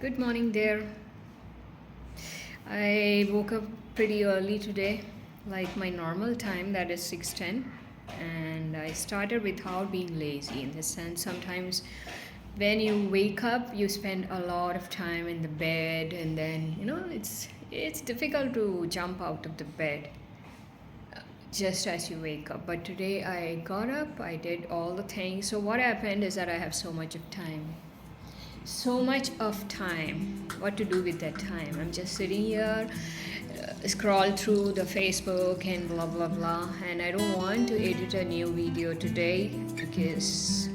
Good morning there. I woke up pretty early today, like my normal time, that is 6:10, and I started without being lazy in the sense sometimes when you wake up you spend a lot of time in the bed and then it's difficult to jump out of the bed just as you wake up. But today I got up, I did all the things. So what happened is that I have so much of time. What to do with that time? I'm just sitting here, scroll through the Facebook and blah blah blah, and I don't want to edit a new video today because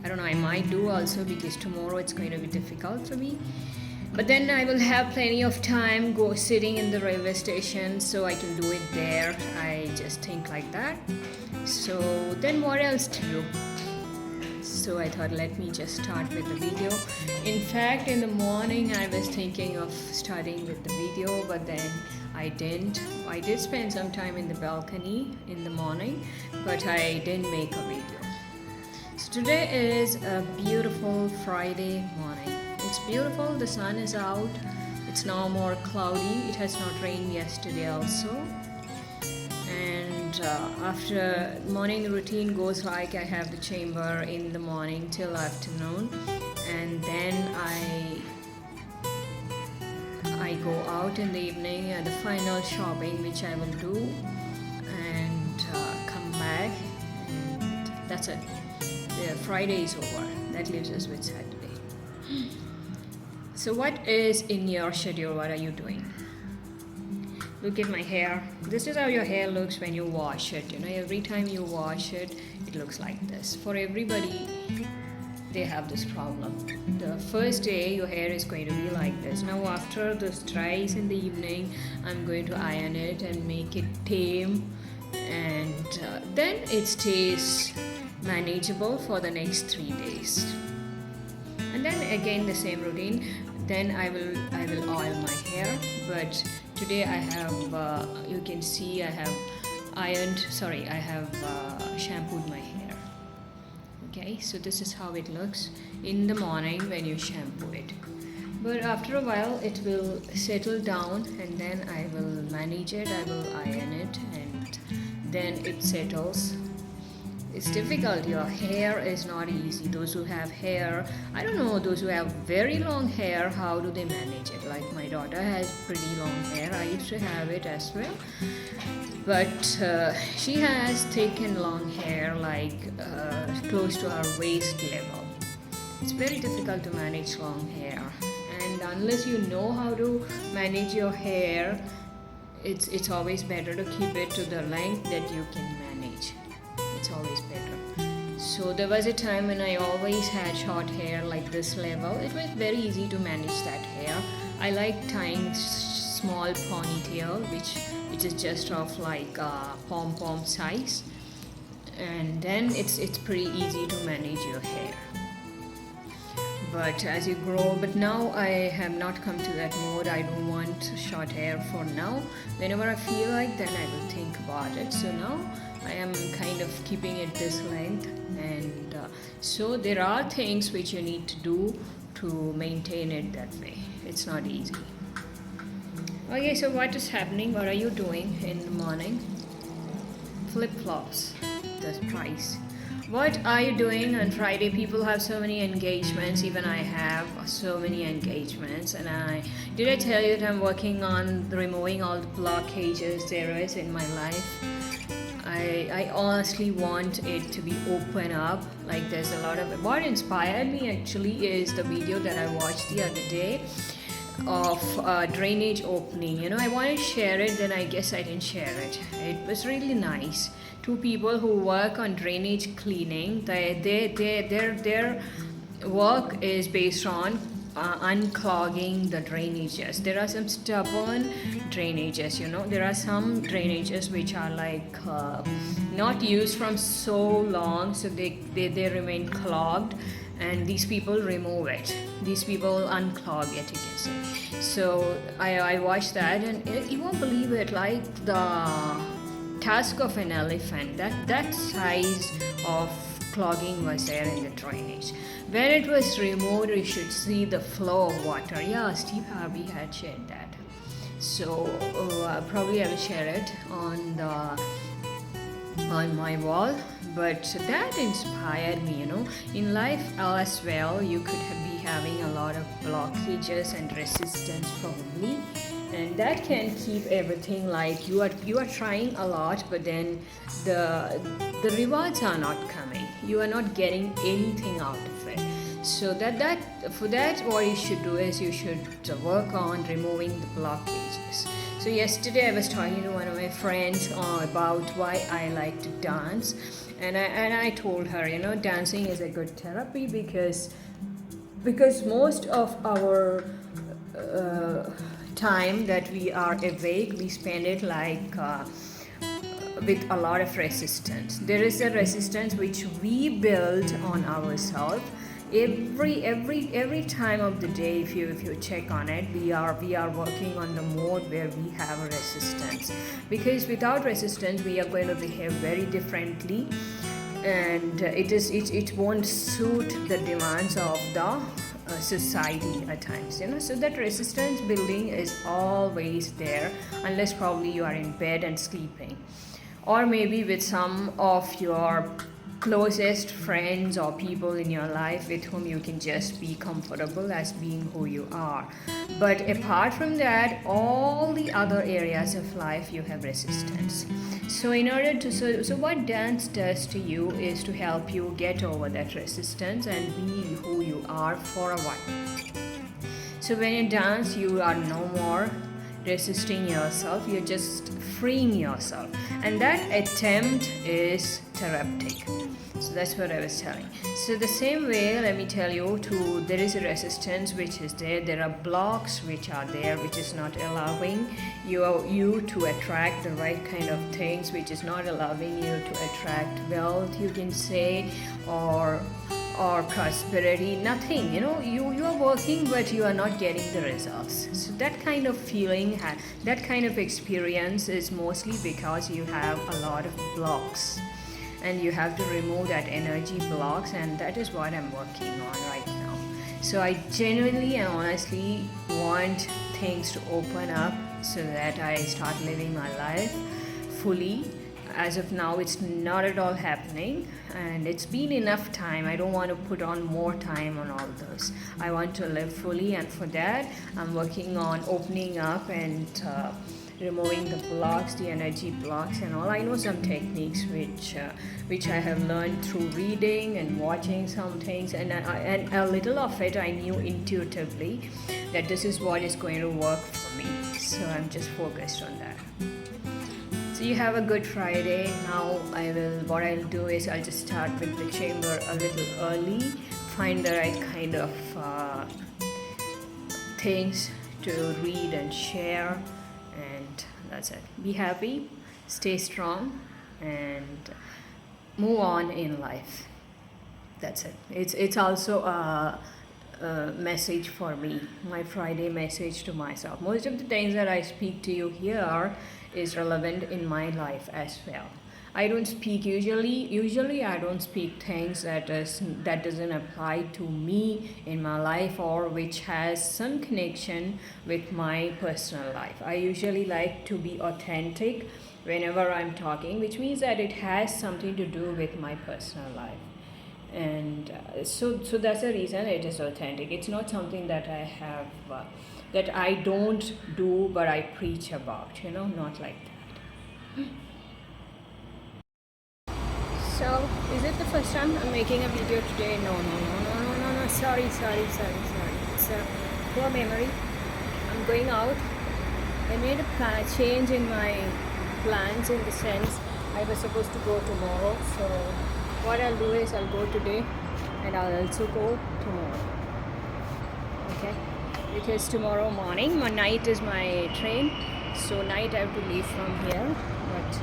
I don't know, I might do also because tomorrow it's going to be difficult for me. But then I will have plenty of time go sitting in the railway station, so I can do it there. I just think like that. So then what else to do? So I thought, let me just start with the video. In fact, in the morning I was thinking of starting with the video, but then I didn't. I did spend some time in the balcony in the morning, but I didn't make a video. So today is a beautiful Friday morning. It's beautiful, the sun is out. It's now more cloudy. It has not rained yesterday also. And after morning routine goes like I have the chamber in the morning till afternoon, and then I go out in the evening and the final shopping which I will do and come back, and that's it. The Friday is over. That leaves us with Saturday. So what is in your schedule? What are you doing? Look at my hair. This is how your hair looks when you wash it. Every time you wash it, it looks like this. For everybody, they have this problem. The first day, your hair is going to be like this. Now, after this dries in the evening, I'm going to iron it and make it tame, and then it stays manageable for the next 3 days. And then again the same routine. Then I will oil my hair, but today I have you can see I have shampooed my hair. Okay, so this is how it looks in the morning when you shampoo it, but after a while it will settle down, and then I will manage it, I will iron it, and then it settles. It's difficult. Your hair is not easy. Those who have hair, I don't know, those who have very long hair, how do they manage it? Like my daughter has pretty long hair. I used to have it as well. But she has thick and long hair, like close to her waist level. It's very difficult to manage long hair. And unless you know how to manage your hair, it's always better to keep it to the length that you can manage. It's always better. So there was a time when I always had short hair like this level. It was very easy to manage that hair. I like tying small ponytail, which is just of like pom-pom size, and then it's pretty easy to manage your hair. But as you grow, but now I have not come to that mode. I don't want short hair for now. Whenever I feel like, then I will think about it. So now I am kind of keeping it this length, and so there are things which you need to do to maintain it that way. It's not easy. Okay, so what is happening? What are you doing in the morning? Flip-flops, the price. What are you doing on Friday? People have so many engagements. Even I have so many engagements. And did I tell you that I'm working on removing all the blockages there is in my life? I honestly want it to be open up. Like there's a lot of, what inspired me actually is the video that I watched the other day of drainage opening. I wanted to share it, then I guess I didn't share it. It was really nice. Two people who work on drainage cleaning, their work is based on unclogging the drainages. There are some stubborn drainages, there are some drainages which are like not used from so long, so they remain clogged, and these people remove it. These people unclog it, you can say. So I watched that, and you won't believe it, like the tusk of an elephant, that size of clogging was there in the drainage. When it was removed, you should see the flow of water. Yeah, Steve Harvey had shared that. So probably I will share it on my wall. But that inspired me, in life as well. You could be having a lot of blockages and resistance probably, and that can keep everything like you are trying a lot, but then the rewards are not coming. You are not getting anything out of it. So for that what you should do is you should work on removing the blockages. So yesterday I was talking to one of my friends about why I like to dance, and I told her, dancing is a good therapy because most of our time that we are awake, we spend it like with a lot of resistance. There is a resistance which we build on ourselves. Every time of the day, if you check on it, we are working on the mode where we have a resistance, because without resistance we are going to behave very differently, and it won't suit the demands of the society at times, so that resistance building is always there, unless probably you are in bed and sleeping, or maybe with some of your closest friends or people in your life with whom you can just be comfortable as being who you are. But apart from that, all the other areas of life you have resistance. So in order to so what dance does to you is to help you get over that resistance and be who you are for a while. So when you dance, you are no more resisting yourself, you're just freeing yourself, and that attempt is therapeutic. So that's what I was telling. So the same way, let me tell you, there is a resistance which is there. There are blocks which are there, which is not allowing you to attract the right kind of things, which is not allowing you to attract wealth, you can say, or prosperity. Nothing, you are working but you are not getting the results. So that kind of feeling, that kind of experience is mostly because you have a lot of blocks, and you have to remove that energy blocks, and that is what I'm working on right now. So I genuinely and honestly want things to open up so that I start living my life fully. As of now, it's not at all happening, and it's been enough time. I don't want to put on more time on all those. I want to live fully, and for that I'm working on opening up and removing the blocks, the energy blocks and all. I know some techniques which I have learned through reading and watching some things, and a little of it I knew intuitively that this is what is going to work for me. So I'm just focused on that. So you have a good Friday. Now what I'll do is I'll just start with the chamber a little early, find the right kind of things to read and share, and that's it. Be happy, stay strong, and move on in life. That's it. It's also a message for me, my Friday message to myself. Most of the things that I speak to you here is relevant in my life as well. I don't speak usually I don't speak things that doesn't apply to me in my life, or which has some connection with my personal life. I usually like to be authentic whenever I'm talking, which means that it has something to do with my personal life. And so that's the reason it is authentic. It's not something that I have that I don't do but I preach about, not like that. So is it the first time I'm making a video today? No, sorry. It's a poor memory. I'm going out. I made a change in my plans, in the sense I was supposed to go tomorrow. So what I'll do is I'll go today and I'll also go tomorrow. Okay? Because tomorrow morning, night is my train. So night I have to leave from here. But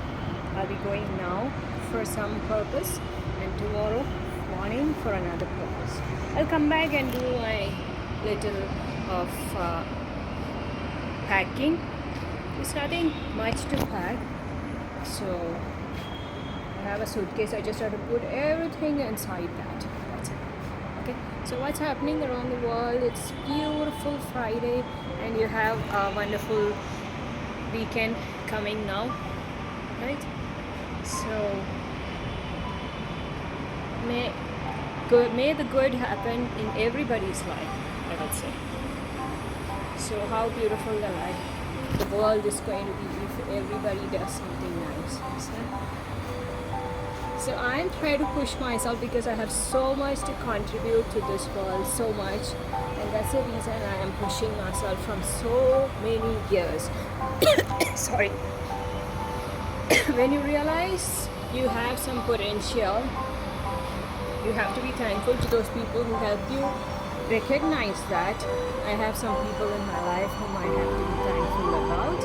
I'll be going now for some purpose, and tomorrow morning for another purpose. I'll come back and do my little of packing. There's nothing much to pack. So have a suitcase. I just have to put everything inside that. That's it. Okay. So what's happening around the world? It's beautiful Friday, and you have a wonderful weekend coming now, right? So may the good happen in everybody's life, I would say. So how beautiful the world is going to be if everybody does something nice. So I'm trying to push myself because I have so much to contribute to this world, so much, and that's the reason I am pushing myself from so many years. Sorry. When you realize you have some potential, you have to be thankful to those people who help you recognize that. I have some people in my life whom I have to be thankful about,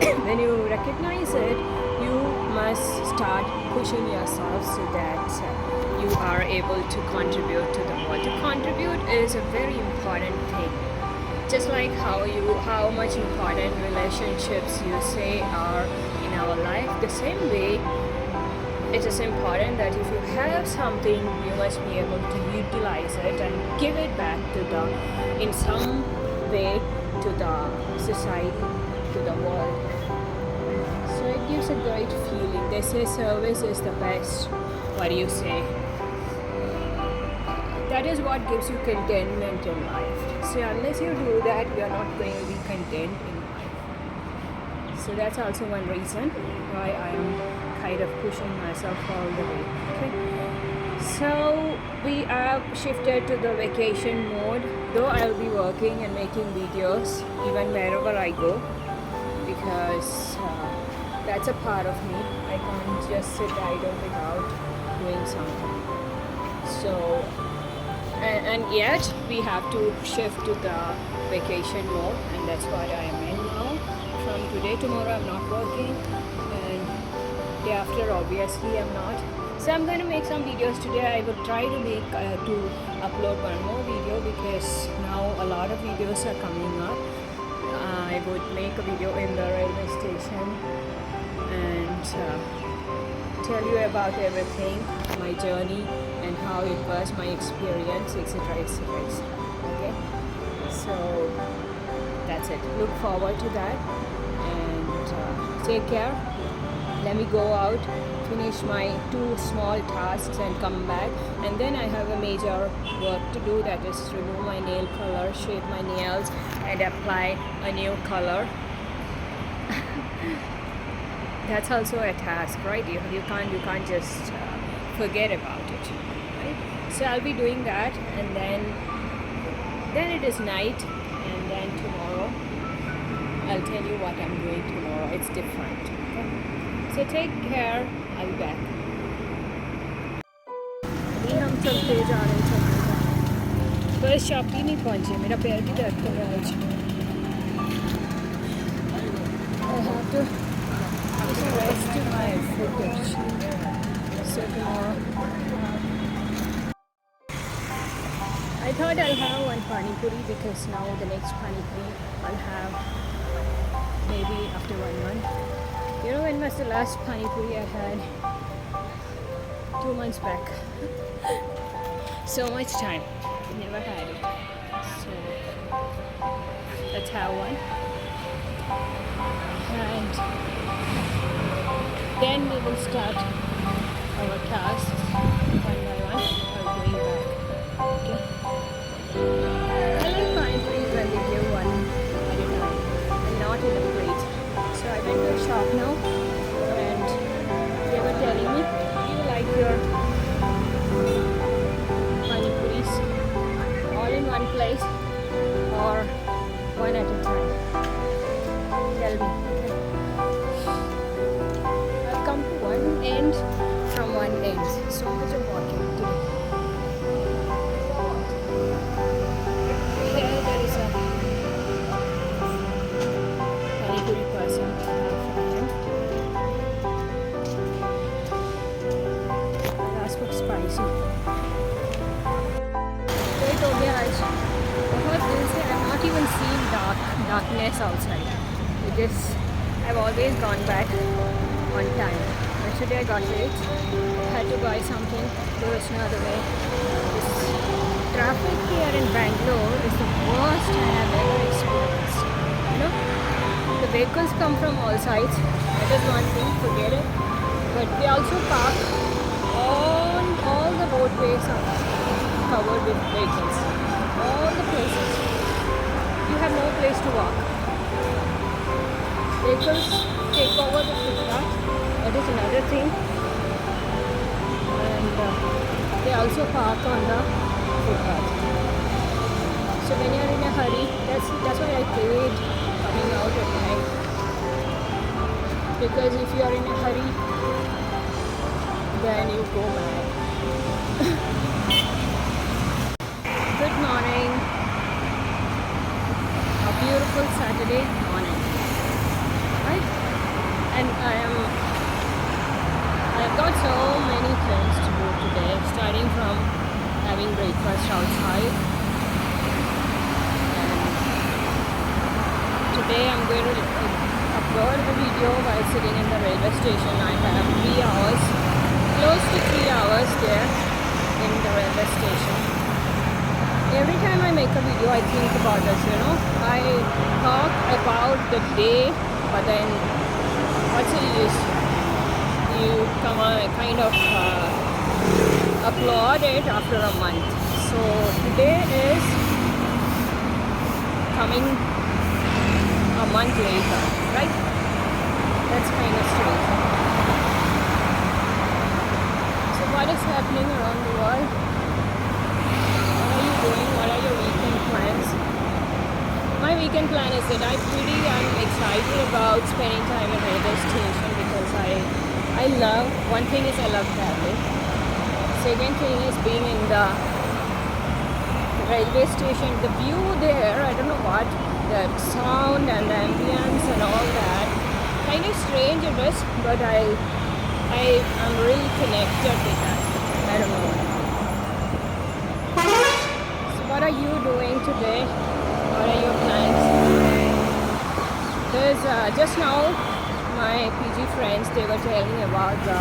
and when you recognize it, you must start pushing yourself so that you are able to contribute to the world. To contribute is a very important thing. Just like how much important relationships you say are in our life, the same way it is important that if you have something, you must be able to utilize it and give it back in some way to the society, to the world. So it gives a great feeling. They say service is the best. What do you say? That is what gives you contentment in life. So unless you do that, you are not going to be content in life. So that's also one reason why I am kind of pushing myself all the way. Okay. So we are shifted to the vacation mode. Though I'll be working and making videos even wherever I go, because that's a part of me. I can't just sit idle without doing something. So and yet we have to shift to the vacation mode, and that's what I am in now. From today, tomorrow I'm not working, and day after obviously I'm not. So I'm going to make some videos today. I will try to upload one more video, because now a lot of videos are coming up. I would make a video in the railway station and tell you about everything, my journey and how it was, my experience, etc, etc. Okay, so that's it. Look forward to that, and take care. Let me go out, finish my 2 small tasks and come back, and then I have a major work to do, that is remove my nail color, shape my nails and apply a new color. That's also a task, right? You can't just forget about it, right? So I'll be doing that, and then it is night, and then tomorrow I'll tell you what I'm doing tomorrow. It's different. Okay? So take care. I'll be back. अभी हम चलते जा रहे हैं, पर shop ही नहीं पहुँचे. मेरा पैर भी दर्द कर रहा है. I have to rest my footage. So tomorrow, I thought I'll have one pani puri, because now the next pani puri I'll have maybe after 1 month. You know when was the last pani puri I had? 2 months back. So much time. Never had it. So let's have one. And then we will start our tasks one by one or going back. Okay. I like pani puris when they give one at a time and not in a plate. So I went to a shop now, and they were telling me, do you like your pani puris all in one place or one at a time? Tell me. I'll come to one end from one end. So much of walking today. Here there is a pani puri person. I'll ask for spicy. Wait, oh yeah, I'm not even seeing darkness outside. I've always gone back on time. But today I got late. Had to buy something. There was no other way. This traffic here in Bangalore is the worst I have ever experienced. You know, the vehicles come from all sides. That is one thing, forget it. But they also park on all the roadways are covered with vehicles. All the places. You have no place to walk. Vehicles take over the footpath. That is another thing. And they also park on the footpath. So when you are in a hurry, that's why I hate coming out at night. Because if you are in a hurry, then you go mad. Good morning. A beautiful Saturday morning. Right? And I have got so many things to do today, starting from having breakfast outside. And today I'm going to upload a video while sitting in the railway station. I have 3 hours, close to 3 hours there in the railway station. Every time I make a video, I think about this, you know. I talk about the day, but then what's the use? You kind of upload it after a month. So today is coming a month later, right? That's kind of strange. So what is happening around the world? What are you doing? What are your weekend plans? My weekend plan is that I'm excited about spending time at railway station because I love, one thing is I love traveling. Second thing is being in the railway station. The view there, I don't know what, the sound and the ambience and all that. Kind of strange it is, but I'm really connected with that. I don't know why. So what are you doing today? What are your plans? There's just now my PG friends, they were telling about the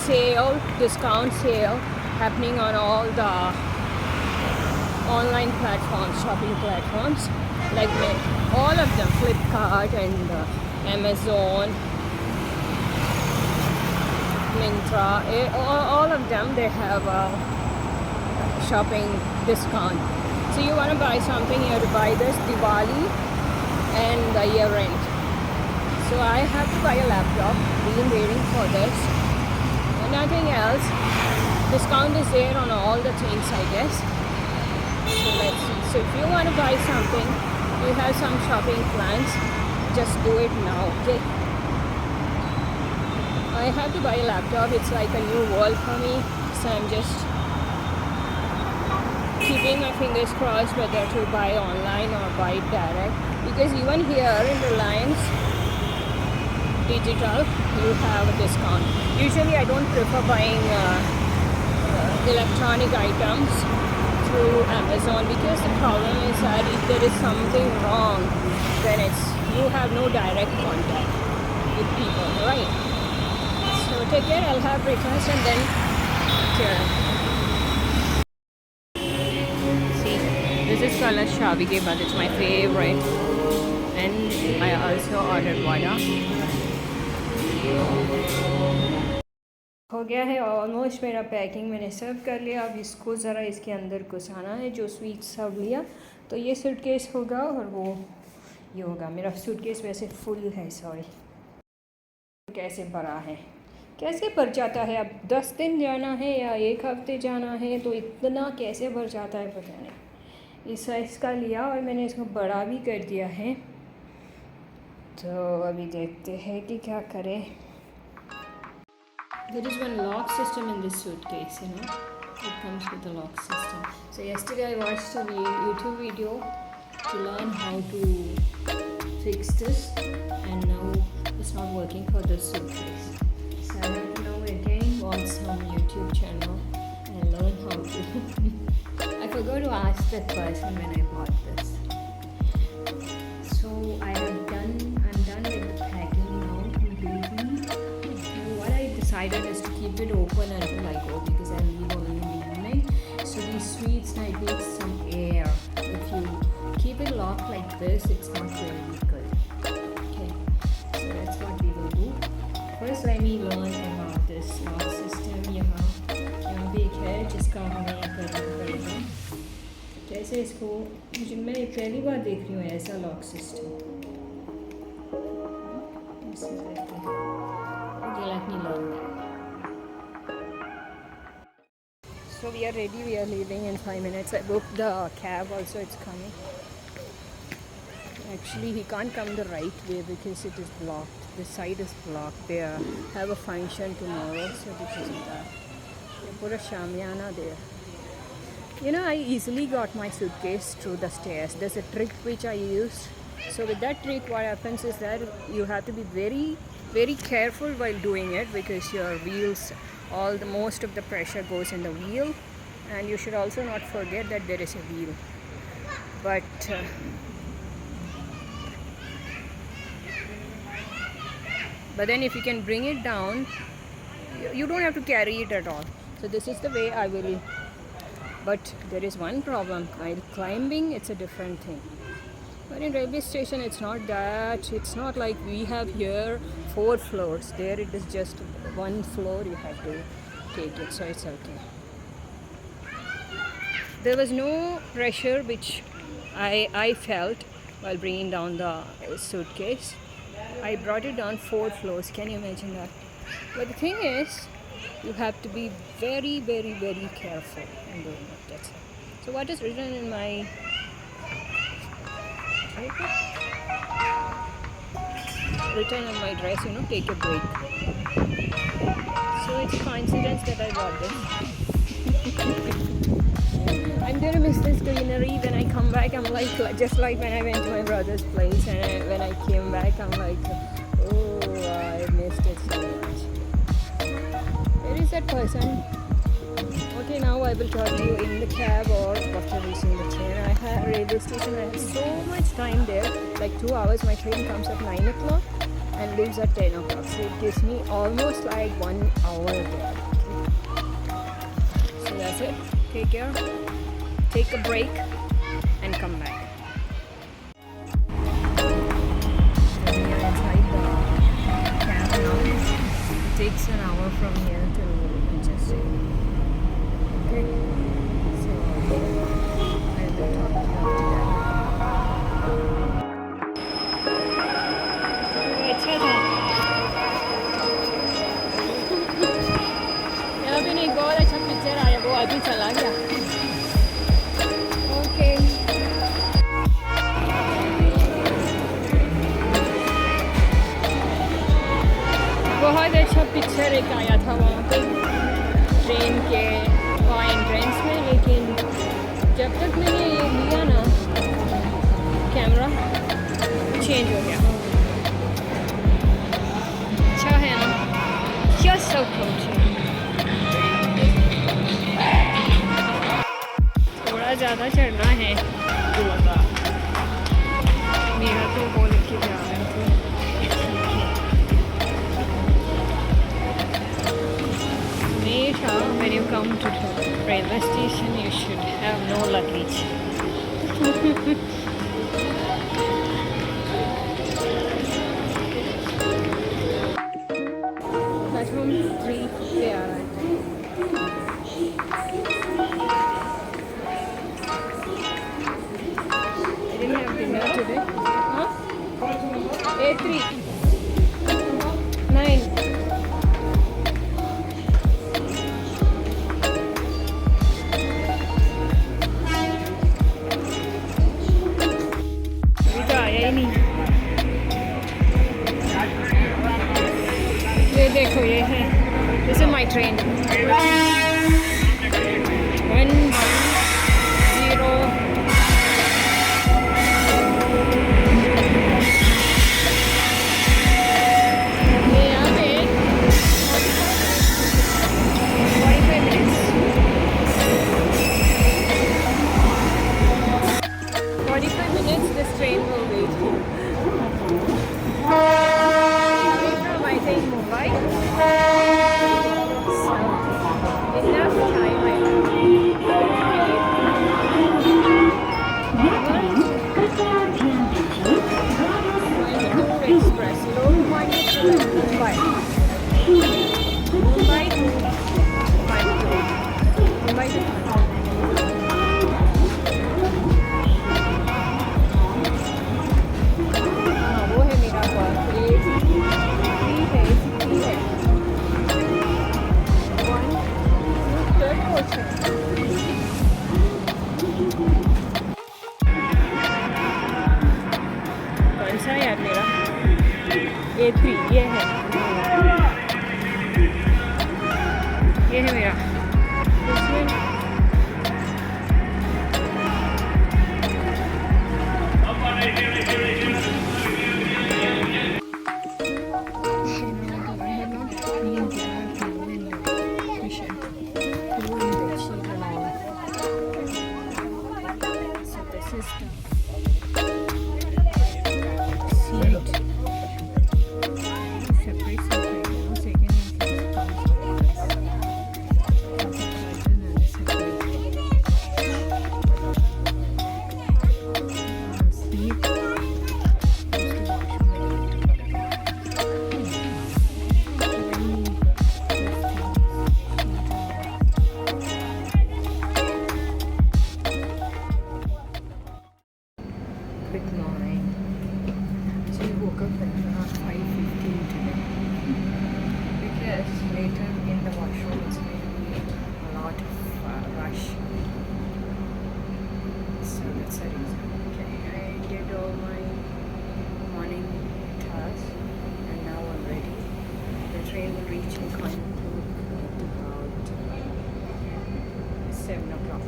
sale, discount sale happening on all the online platforms, shopping platforms, like all of them, Flipkart and Amazon, Myntra, all of them, they have a shopping discount. So you want to buy something, you have to buy this Diwali and the year end. So I have to buy a laptop. Been waiting for this. And nothing else. Discount is there on all the things, I guess. So let's see. So if you want to buy something, you have some shopping plans, just do it now, okay? I have to buy a laptop. It's like a new world for me. So I'm just keeping my fingers crossed whether to buy online or buy direct. Because even here in Reliance Digital, you have a discount. Usually I don't prefer buying electronic items through Amazon because the problem is that if there is something wrong, then you have no direct contact with people, right? So take care, I'll have breakfast and then see, this is color Shabi ke baad, it's my favorite. And I also ordered vada. हो गया है almost मेरा packing, मैंने सर्व कर लिया. अब इसको ज़रा इसके अंदर घुसाना है जो स्वीट सब लिया. तो ये सूटकेस होगा और वो ये होगा. मेरा सूटकेस वैसे फुल है, सॉरी. कैसे भरा है, कैसे भर जाता है. अब 10 दिन जाना है या 1 हफ्ते जाना है तो इतना कैसे भर जाता है पता नहीं. इस साइज़ का लिया और मैंने इसको बड़ा भी कर दिया है. तो अभी देखते हैं कि क्या करें. There is one lock system in this suitcase, you know. It comes with a lock system. So yesterday I watched a YouTube video to learn how to fix this, and now it's not working for this suitcase. So I have to now again watch some YouTube channel and learn how to. I forgot to ask that person when I bought this. So I'm done with the packing now completely. decided is to keep it open until I go because I leave only in the evening. So these sweets might need some air. If you keep it locked like this, it's not very good. Okay, so that's what we will do. First, let me learn about this lock system. यहाँ पे एक है जिसका हमें करना पड़ेगा. कैसे इसको मैं पहली बार देख रही हूँ ऐसा lock system. Okay, let me learn that. So we are ready, we are leaving in 5 minutes. I booked the cab also, it's coming. Actually, he can't come the right way because it is blocked. The side is blocked. They have a function tomorrow, so because of that. They put a shamiana there. You know, I easily got my suitcase through the stairs. There's a trick which I used. So with that trick, what happens is that you have to be very careful while doing it because your wheels, most of the pressure goes in the wheel, and you should also not forget that there is a wheel. But then if you can bring it down, you don't have to carry it at all. So this is the way I will. But there is one problem. While climbing, it's a different thing. But in railway station, it's not that. It's not like we have here 4 floors. There it is just 1 floor. You have to take it, so it's okay. There was no pressure which I felt while bringing down the suitcase. I brought it down 4 floors. Can you imagine that? But the thing is, you have to be very careful in doing it. That's it. So what is written in my dress, you know, take a break. So it's a coincidence that I bought this. I'm gonna miss this greenery. When I come back, I'm like, just like when I went to my brother's place, and when I came back, I'm like, oh, I missed it so much. Where is that person? Okay, now I will tell you in the cab or after reaching the train. I have railway station. I have so much time there, like 2 hours. My train comes at 9 o'clock and leaves at 10 o'clock. So it gives me almost like 1 hour there. So that's it. Take care. Take a break and come back. So we are inside the cab now. It takes an hour from here to Manchester. Okay. So I will talk to you after that. अच्छा था. यहाँ पे एक बहुत अच्छा picture आया, वो अभी चला गया. बहुत अच्छा पिक्चर एक आया था वहाँ पे ट्रेन के वहाँ एंट्रेंस में, लेकिन जब तक मैंने ये लिया ना कैमरा, चेंज हो गया. अच्छा है ना, just so cozy. थोड़ा ज़्यादा चढ़ना है, मेरा तो वो लेके जा रहे थे. When you come to the railway station, you should have no luggage. Platform 3 पे आ रहा है. I didn't have dinner today. Huh? A3 9. ये देखो, ये है. This is my train. 1 0. ये यहाँ पे 45 minutes. 45 minutes this train will wait here. From, I think, Mumbai. Mumbai to Mumbai. Mumbai to Mumbai to हाँ वो है मेरा पर्स A3 है A3 है 1 कौन सा है यार मेरा A3 ये है मेरा इसमें Good morning. So we woke up at around 5:15 today because later in the washroom it's going to be a lot of rush. So that's the reason. Okay, I did all my morning tasks and now I'm ready. The train will reach in Konstantin at about 7 o'clock.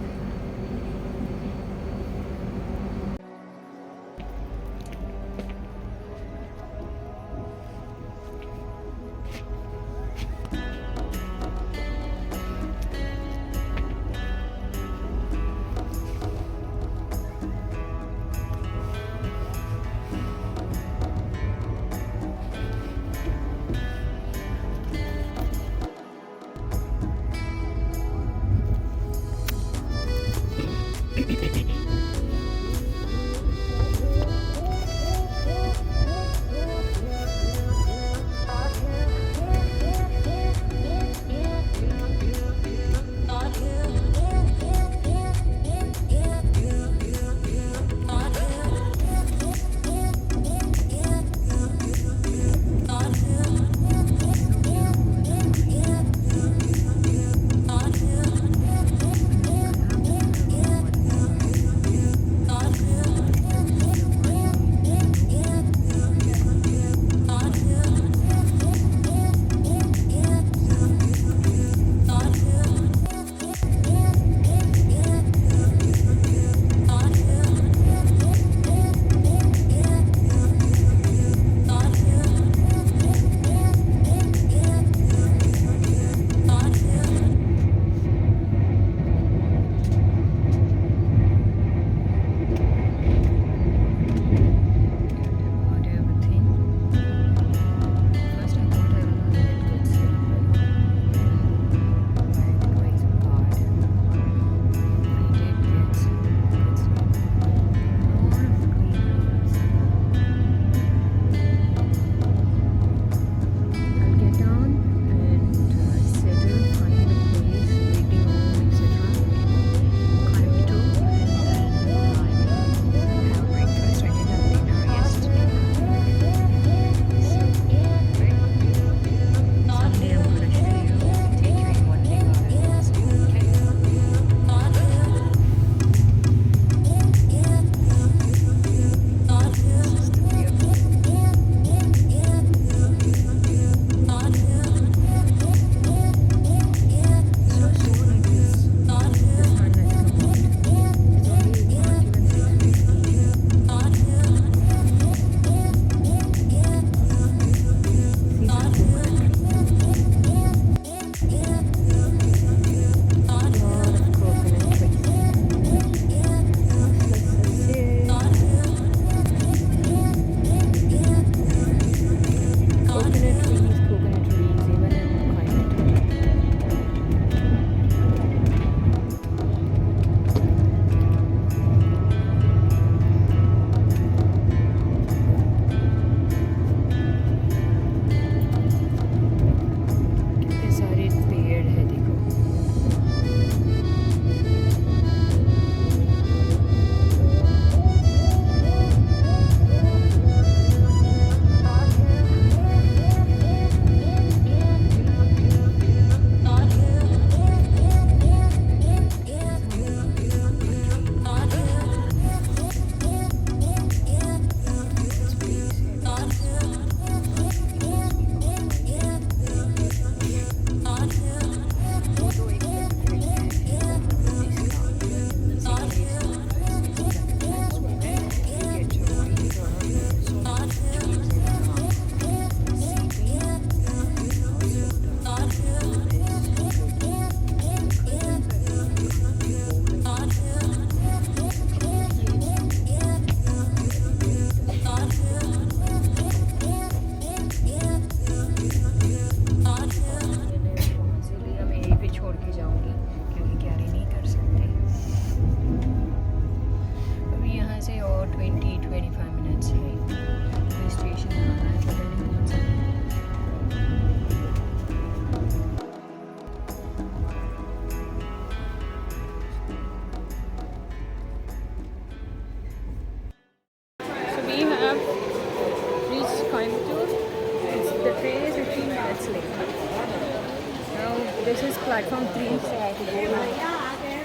this is platform 3, so I have to go to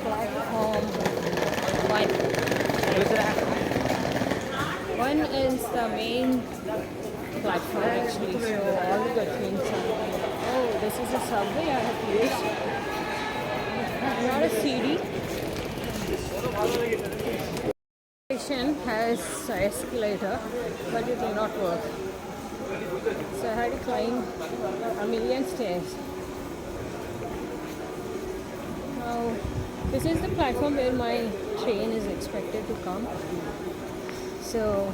platform 1. 1 is the main platform actually, so all the good things are. Oh, this is a subway I have to use. Not a CD. Station has an escalator, but it will not work. So I had to climb a million stairs. Now, this is the platform where my train is expected to come. So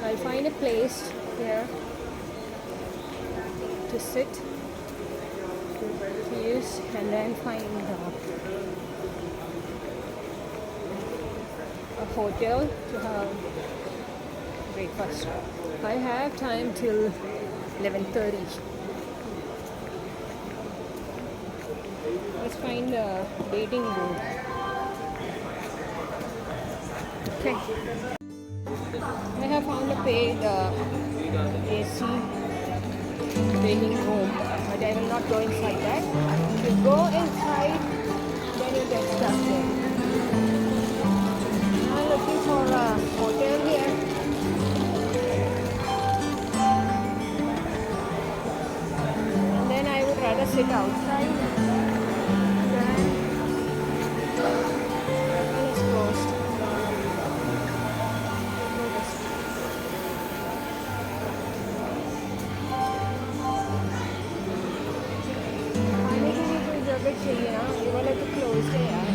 I'll find a place here to sit, to use, and then find a hotel to have breakfast. I have time till 11:30. Let's find a waiting room. Okay. I have found a paid AC waiting room, but I will not go inside that. If you go inside, then you get stuck there. I'm looking for a hotel here. And then I would rather sit outside. Everything is closed. ये वाला तो close है यार.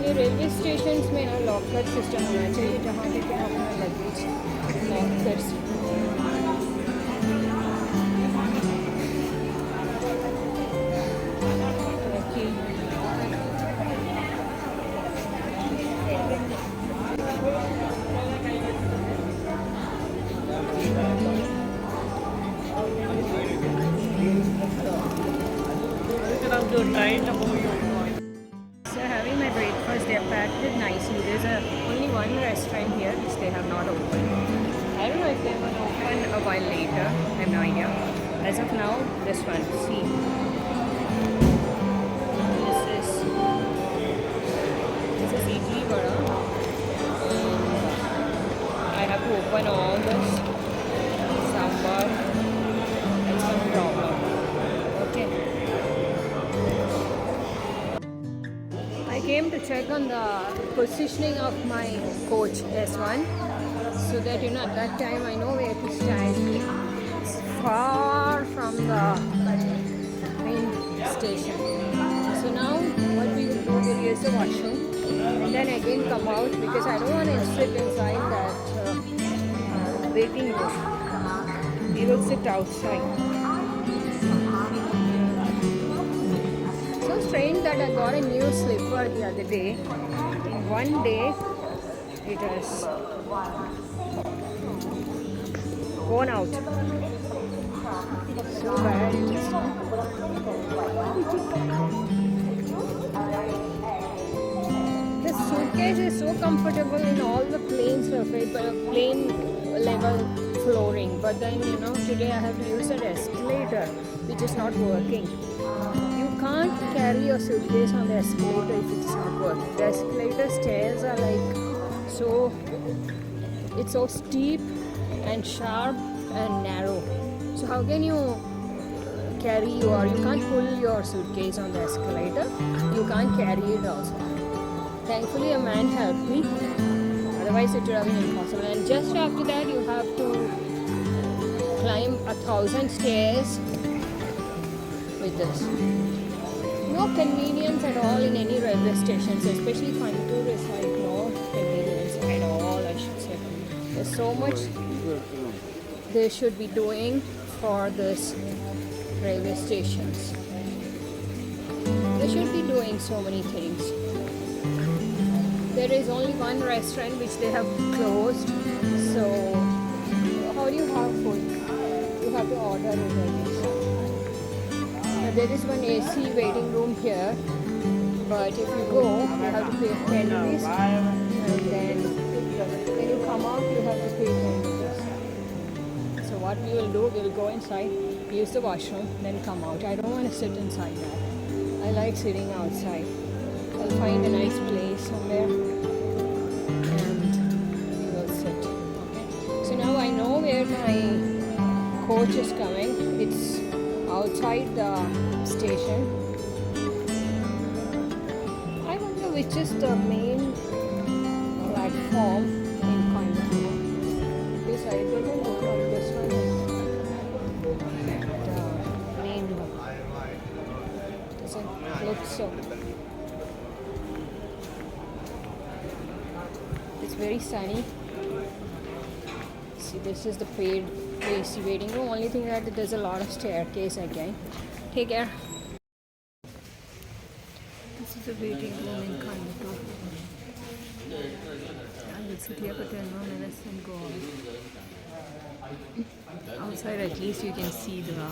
ये railway station में ना locker system होना चाहिए जहाँ पे क्या अपना लगेज लॉक कर सकते So having my breakfast, they have packed it nicely. There's only one restaurant here which they have not opened. I don't know if they will open a while later. I have no idea. As of now, this one. See, this is idli vada. I have to open all this sambar. That's no problem. Okay. I came to check on the positioning of my coach S1, so that at that time I know where to stand. It's far from the main station. So now what we will do, we'll use the washroom and then again come out, because I don't want to sit inside that waiting room. We will sit outside. So strange that I got a new slipper the other day. In one day, it has gone out. So bad it is. The suitcase is so comfortable in all the plain surface, plain level flooring. But then today I have to use an escalator, which is not working. You can't carry your suitcase on the escalator if it's not working. The escalator stairs are it's so steep and sharp and narrow. So how can you carry you can't pull your suitcase on the escalator. You can't carry it also. Thankfully a man helped me. Otherwise it would have been impossible. And just after that you have to climb 1,000 stairs with this. No convenience at all in any railway stations, especially Kantur is like no convenience at all, I should say. There's so much they should be doing for this railway stations. They should be doing so many things. There is only one restaurant which they have closed, so how do you have food? You have to order it, I guess. There is one AC waiting room here, but if you go, you have to pay 10 rupees, and then when you come out, you have to pay 10 rupees. inside, use the washroom, then come out. I don't want to sit inside that. I like sitting outside. I'll find a nice place somewhere and we will sit. Okay. So now I know where my coach is coming. It's outside the station. I wonder which is the main platform in Konstantin. This I doesn't look like this one is the main one. Doesn't look so. It's very sunny. See, this is the paid AC waiting room. Only thing that there's a lot of staircase again. Take care. This is the waiting room in Konstantin. I will sit here for 10 more minutes and go on. Outside at least you can see the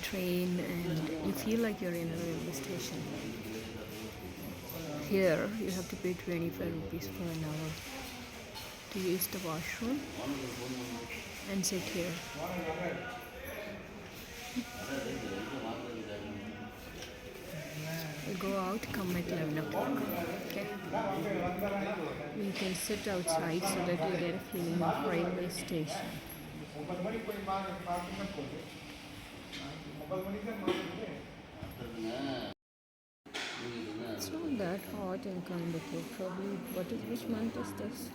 train and you feel like you're in a railway station. Here you have to pay 25 rupees for an hour to use the washroom and sit here. We'll go out, come at 11 o'clock. Okay. You can sit outside so that you get a feeling of railway station. It's not that hot in Konstantin. Probably, which month is this?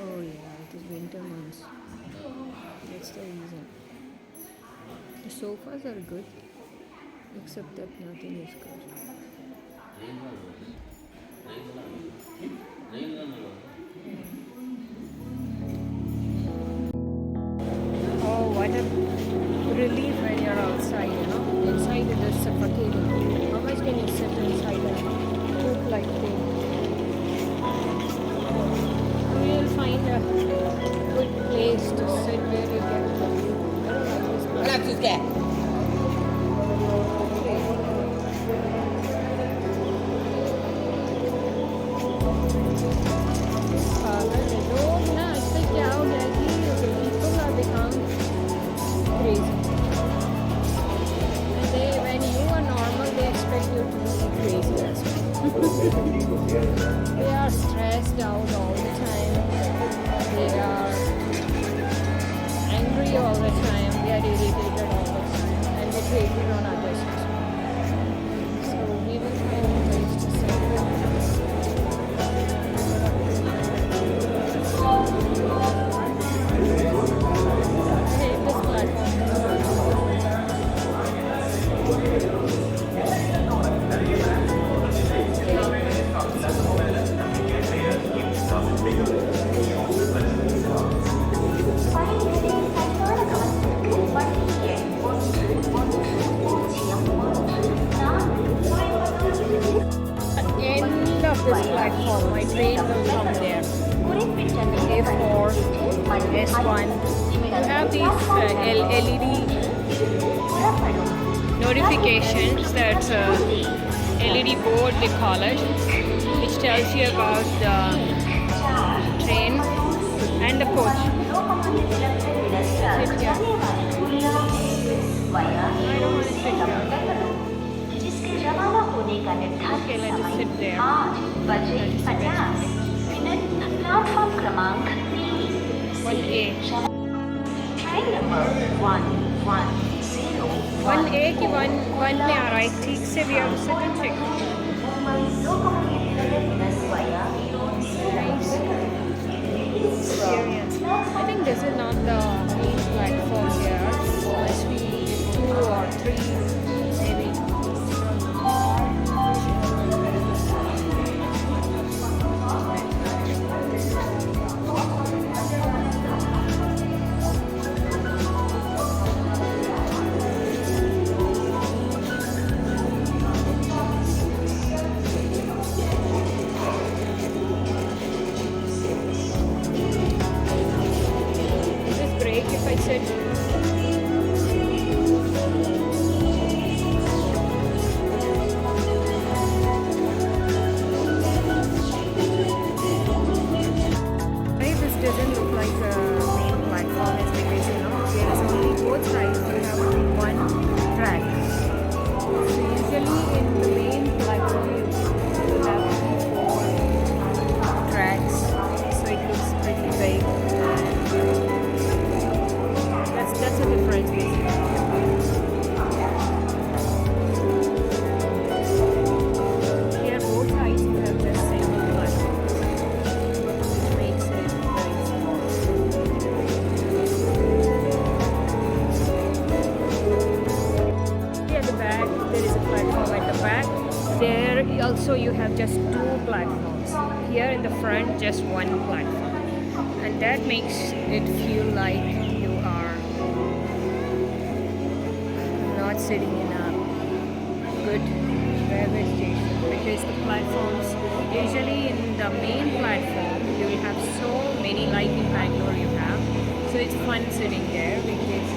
Oh yeah, it is winter months. That's the reason. The sofas are good, except that nothing is good. Oh, what a relief when you're outside, you know. Inside it is suffocating. How much can you sit inside a coop-like thing? We'll find a good place to sit where you get the view. I don't like this place. People have become crazy. And when you are normal, they expect you to be crazy as well. They are stressed out all the time. They are angry all the time. They are irritated all the time. And they take it on others as well. So we will find a place to sit. End of this platform, my train will come there. A4, S1. You have these LED notifications. That's LED board they call it, which tells you about the train and the coach. Sit here. I don't want to sit here. Okay, let's just sit there. 1A. 1A की 1 में आ रहा है ठीक से भी अब से check. Nice experience. I think this is not the main platform here. It must be 2 or 3 maybe. Doesn't look like the main platform is because there is only both sides. So you have just two platforms. Here in the front, just one platform. And that makes it feel like you are not sitting in a good railway station, because the platforms, usually in the main platform, you will have so many, like in Bangalore you have. So it's fun sitting there because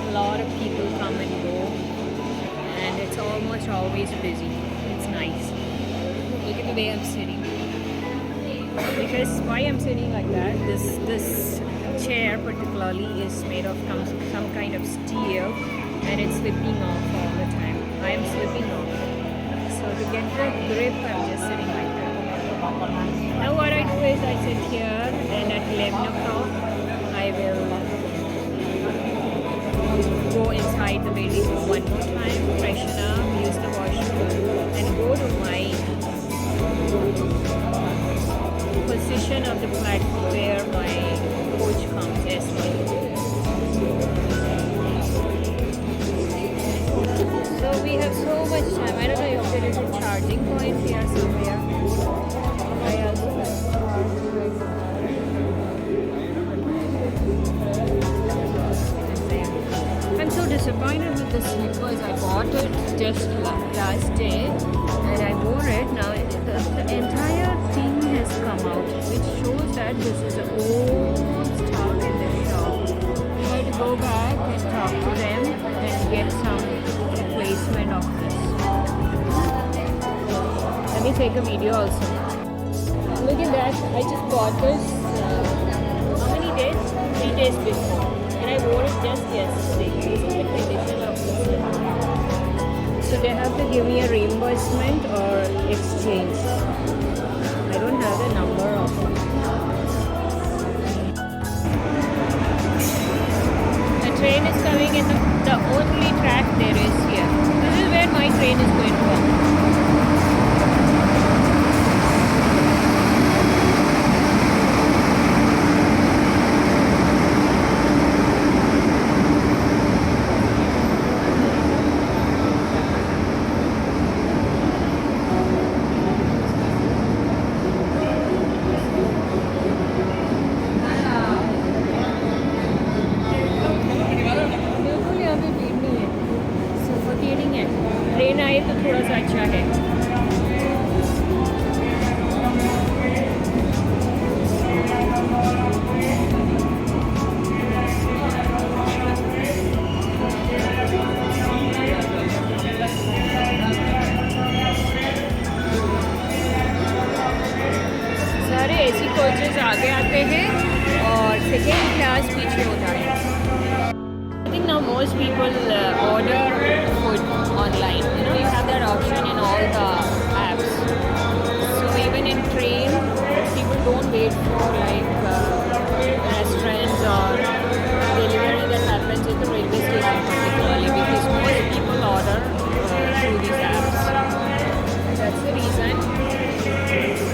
a lot of people come and go and it's almost always busy. It's nice. Look at the way I'm sitting. Because why I'm sitting like that, this chair particularly is made of some kind of steel and it's slipping off all the time. I am slipping off. So to get the grip, I'm just sitting like that. Now what I do is I sit here and at 11 o'clock I will go inside the building one more time, freshen up, use the washroom and go to my position of the platform where my coach comes as well. So we have so much time. I don't know if there is a charging point here somewhere. I also I'm so disappointed with the slippers. I bought it just last day and I wore it. Now the entire thing has come out, which shows that this is an old stock in the shop. I had to go back and talk to them and get some replacement of this. Let me take a video also. Look at that. I just bought this how many days? 3 days before. And I wore it just yesterday. This is the condition of this. So they have to give me a reimbursement or exchange. I don't have the number of it. The train is coming and the only track there is here. This is where my train is going to go. Train आए तो थोड़ा सा अच्छा है। सारे AC coaches आगे आते हैं और सेकेंड क्लास पीछे होता है। I think now most people order food online. You know, you have that option in all the apps. So even in train, people don't wait for like restaurants or delivery that happens at the railway station particularly, because most people order through these apps. That's the reason. It's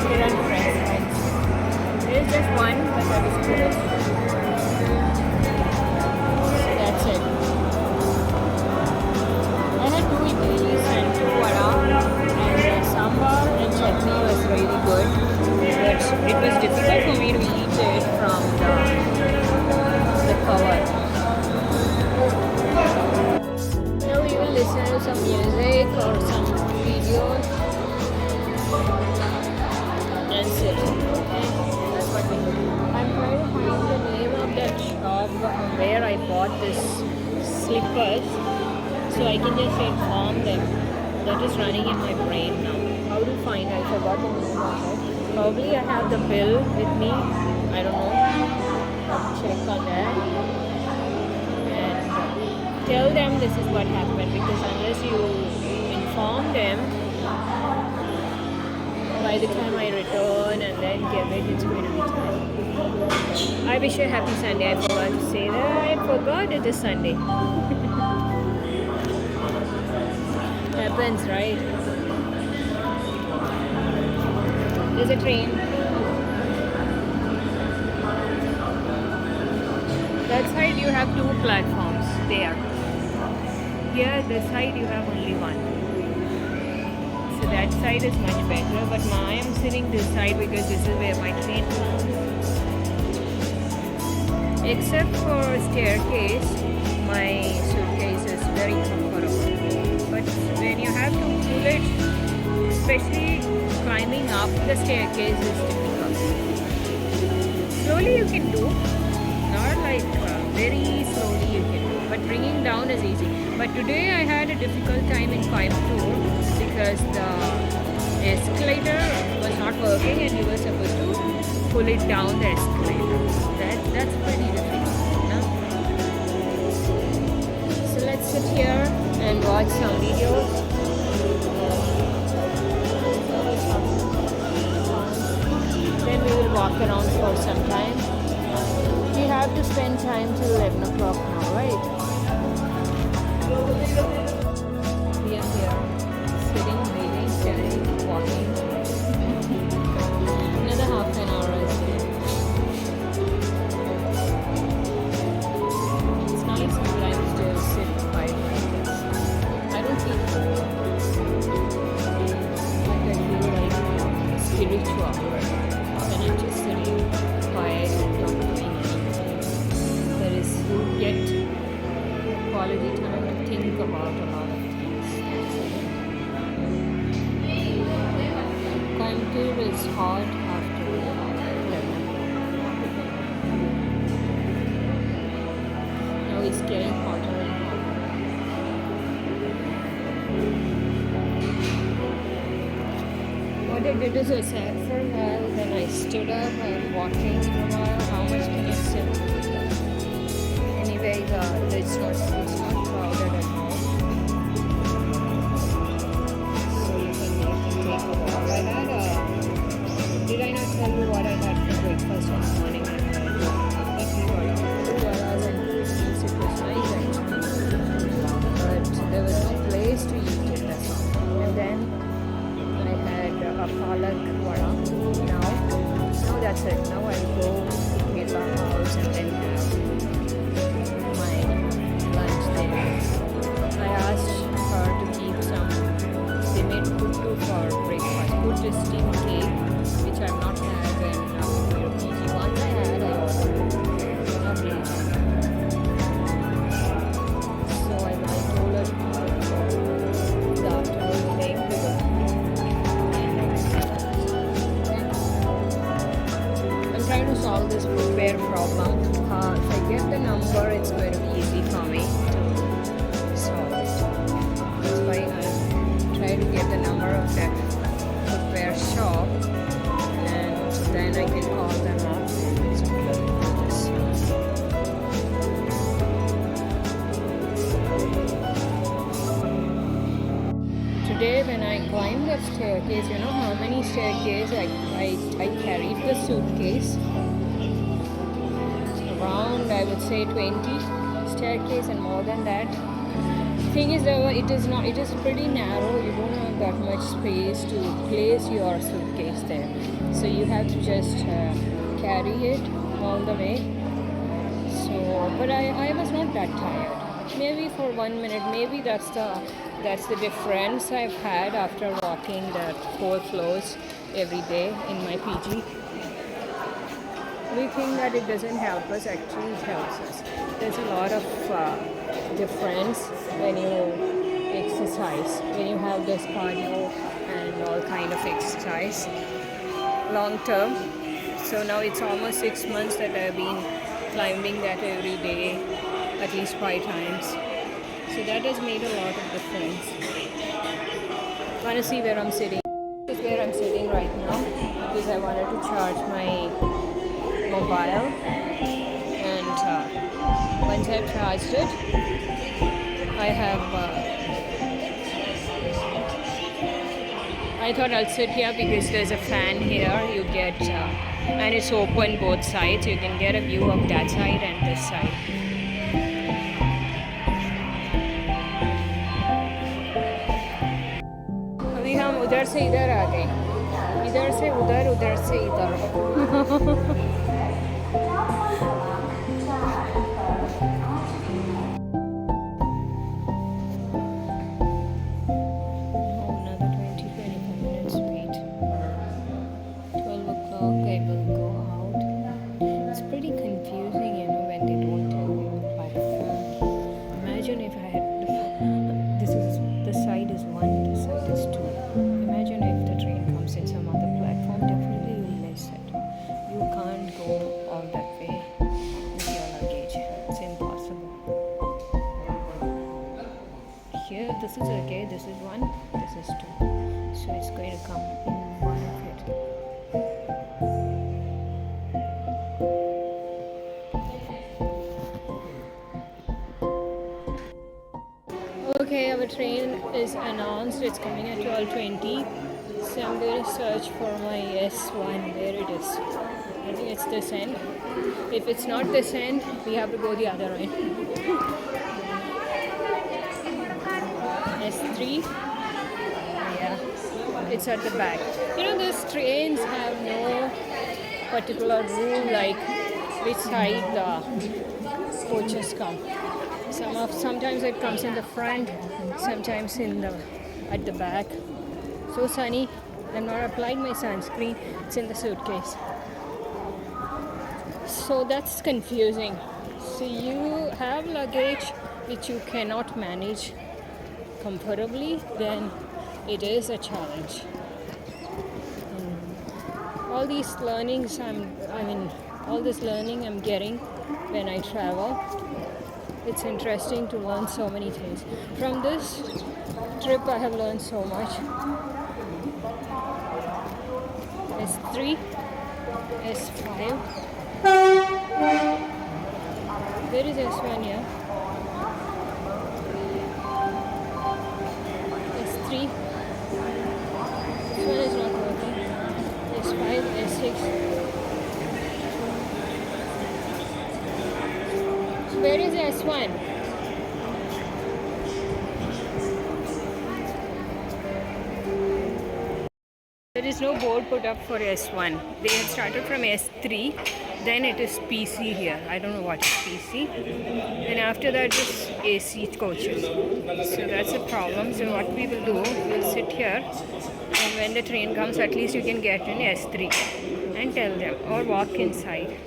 different restaurants. There's just one, but that is good. That's it. I had 2 idlis and 2 vada, and sambar and chutney was really good, but it was difficult for me to eat it from the cover. Now we will listen to some music or some videos and sit. Okay? That's what we do. I'm trying to find the name of that shop where I bought this slippers, so I can just inform them. That is running in my brain now. How to find? I forgot the name of it. Probably I have the bill with me. I don't know. I'll check on that and tell them this is what happened, because unless you inform them, by the time I return and then give it, it's going to be time. I wish you a happy Sunday. I forgot to say that. I forgot it is Sunday. Happens, right? There's a train. That side you have 2 platforms there. Here, this side you have only 1. So that side is much better, but now I am sitting this side because this is where my train comes. Except for staircase, my suitcase is very comfortable. But when you have to pull it, especially climbing up the staircase is difficult. Slowly you can do, not like very slowly you can do, but bringing down is easy. But today I had a difficult time in Coimbatore because the escalator was not working and you were supposed to pull it down the escalator. That's pretty difficult, no? So let's sit here and watch some videos. Then we will walk around for some time. We have to spend time till 11 o'clock now, right? We are here, sitting, waiting, standing, walking. Another half an hour is here. It's nice sometimes to sit quiet like this. I don't feel bored. But I feel like spiritual when I'm just sitting quiet and not doing anything. That is, you get quality time to think about a lot of things. Coimbatore is hot after 11. Now it's getting hotter and hotter. What I did is I sat for a while, then I stood up and walking for a while. How much can you sit? Anyway, it's not crowded at all. So you can take a walk. Did I not tell you what I had for breakfast this morning? I had it was nice actually. But there was no place to eat it, that's all. And then I had a palak vada. Now that's it. Now I'll go to Ilya's house and then have my lunch there. I asked her to keep some. They made kuttu for breakfast. Kuttu is steamed cake, which I've not had in PG. Once I had, I ordered it. Not really. So I told her the afternoon thing to go. I'm trying to solve this footwear problem. If I get the number, it's going to be easy for me to solve it. That's why I'm trying to get the number of that footwear shop, and then I can call them up. Today when I climbed that staircase, you know how many staircases I carried the suitcase? Around, I would say 20 staircase and more than that. Thing is, it is pretty narrow. You don't have that much space to place your suitcase there. So you have to just carry it all the way. So, but I was not that tired. Maybe for 1 minute. Maybe that's the difference I've had after walking the 4 floors every day in my PG. We think that it doesn't help us. Actually, it helps us. There's a lot of difference when you exercise, when you have this cardio and all kind of exercise long term. So now it's almost 6 months that I've been climbing that every day, at least 5 times. So that has made a lot of difference. Want to see where I'm sitting? This is where I'm sitting right now because I wanted to charge my mobile, and once I've charged it, I thought I'll sit here because there's a fan here. You get and it's open both sides. You can get a view of that side and this side. अभी हम उधर से इधर आ गए, इधर से उधर, उधर से इधर. Another 20 our train is announced. It's coming at 12:20. So I'm going to search for my S1. There it is. I think it's this end. If it's not this end, we have to go the other end. S3. Yeah, it's at the back. You know, these trains have no particular rule like which side the coaches come. Sometimes it comes in the front, sometimes at the back. So sunny. I've not applied my sunscreen. It's in the suitcase. So that's confusing. So you have luggage which you cannot manage comfortably, then it is a challenge. All these learnings all this learning I'm getting when I travel. It's interesting to learn so many things. From this trip I have learned so much. S3, S5. There is S1 here. S3. This one is not working. S5, S6. So where is S1? There is no board put up for S1. They have started from S3, then it is PC here. I don't know what is PC. And after that is AC coaches. So that's a problem. So what we will do, we'll sit here, and when the train comes, at least you can get in S3 and tell them, or walk inside.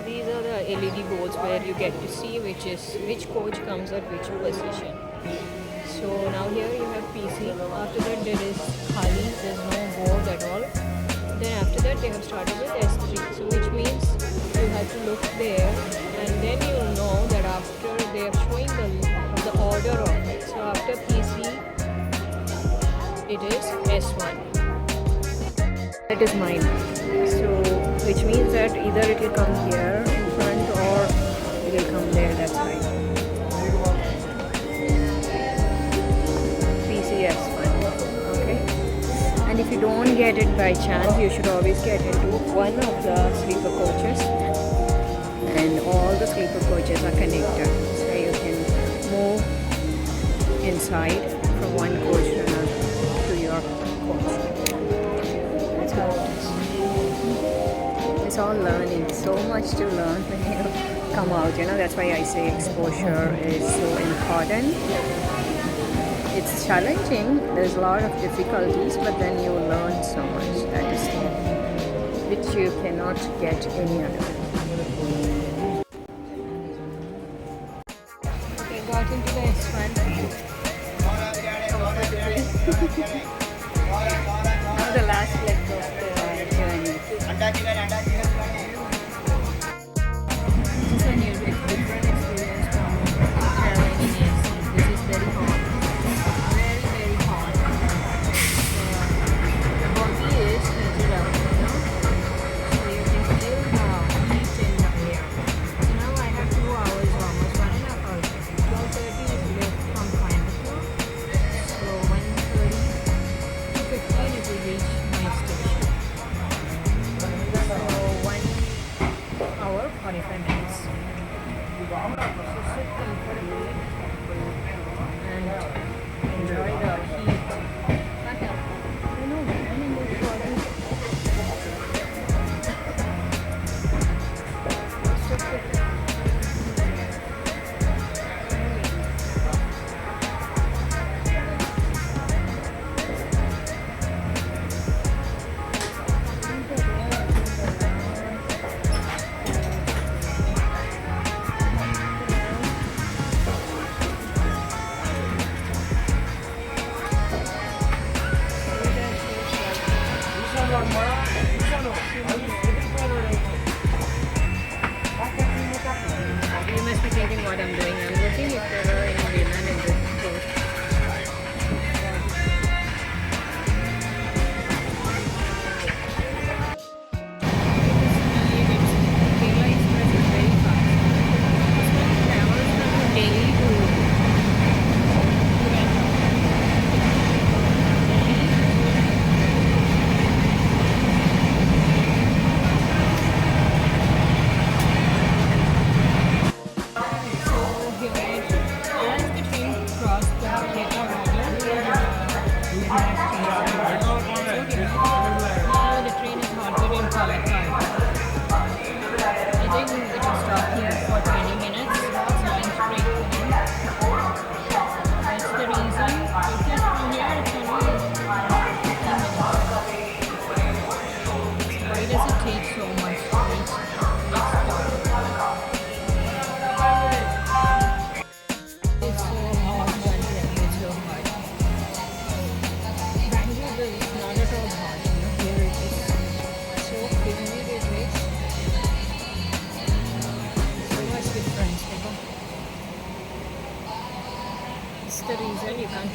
These are the LED boards where you get to see which coach comes at which position. So now here you have PC. After that there is Khali, there's no board at all. Then after that they have started with S3. So which means you have to look there, and then you will know that after they are showing the order of it. So after PC it is S1. That is mine. So which means that either it will come here in front or it will come there, that's right. And if you don't get it by chance, you should always get into one of the sleeper coaches, and all the sleeper coaches are connected, so you can move inside from one coach to another to your coach. That's how it is. It's all learning, so much to learn when you come out, that's why I say exposure is so important. It's challenging, there's a lot of difficulties, but then you learn so much. That is which you cannot get any other. Okay, got into the S1. Now the last leg of the journey. This is a new different experience from traveling in AC. This is very hot.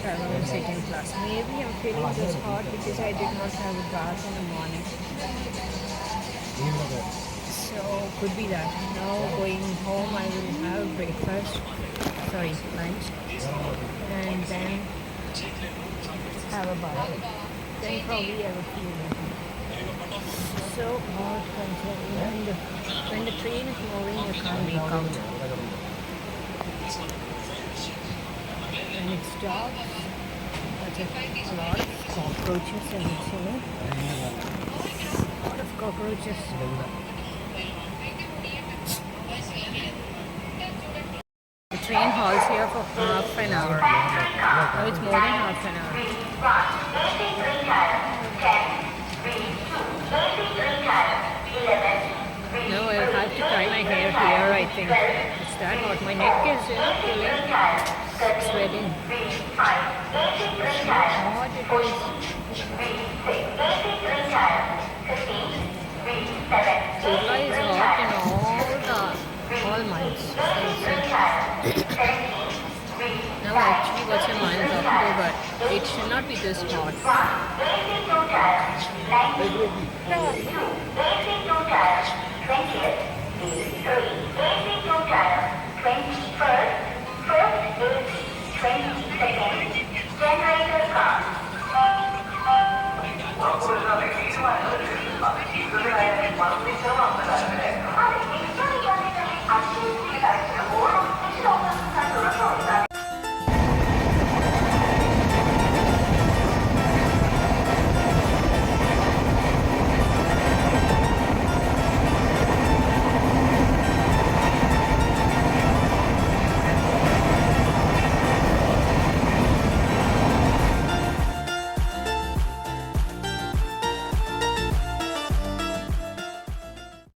7 second plus. Maybe I'm feeling this hot because I did not have a bath in the morning. So could be that. Now going home I will have breakfast, sorry, lunch, and then have a bath. Then probably I will feel better. So hot when the train is moving you can't make out. When it stops, there's a lot of cockroaches in it, you know. A lot of cockroaches. The train halts here for half an hour. Oh, it's more than half an hour. No, I'll have to tie my hair here, I think. It's that hot. My neck is feeling sweating. How hot it is. Ilya is hot in all months. Now actually what's a month, October. It should not be this hot. January